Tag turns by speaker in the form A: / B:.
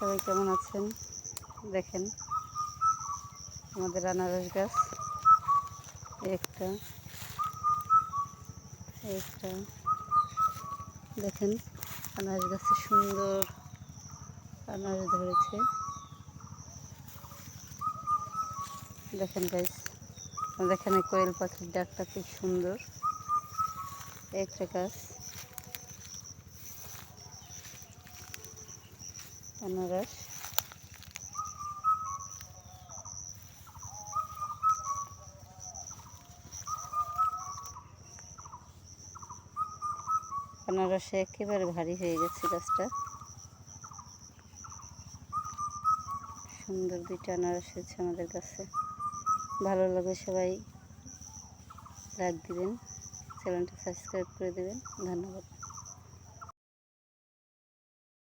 A: সবাই কেমন আছেন? দেখেন আমাদের আনারস গাছ একটা একটা দেখেন আনারস গাছে সুন্দর আনারস ধরেছে। দেখেন গাইস, আমাদের এখানে কোয়েল পাখির ডাকটা খুব সুন্দর। একটা গাছ আনারস, আনারসে একেবারে ভারী হয়ে গেছে গাছটা। সুন্দর দুইটা আনারস হয়েছে আমাদের কাছে। ভালো লাগে সবাই লাইক দিবেন, চ্যানেলটা সাবস্ক্রাইব করে দেবেন। ধন্যবাদ।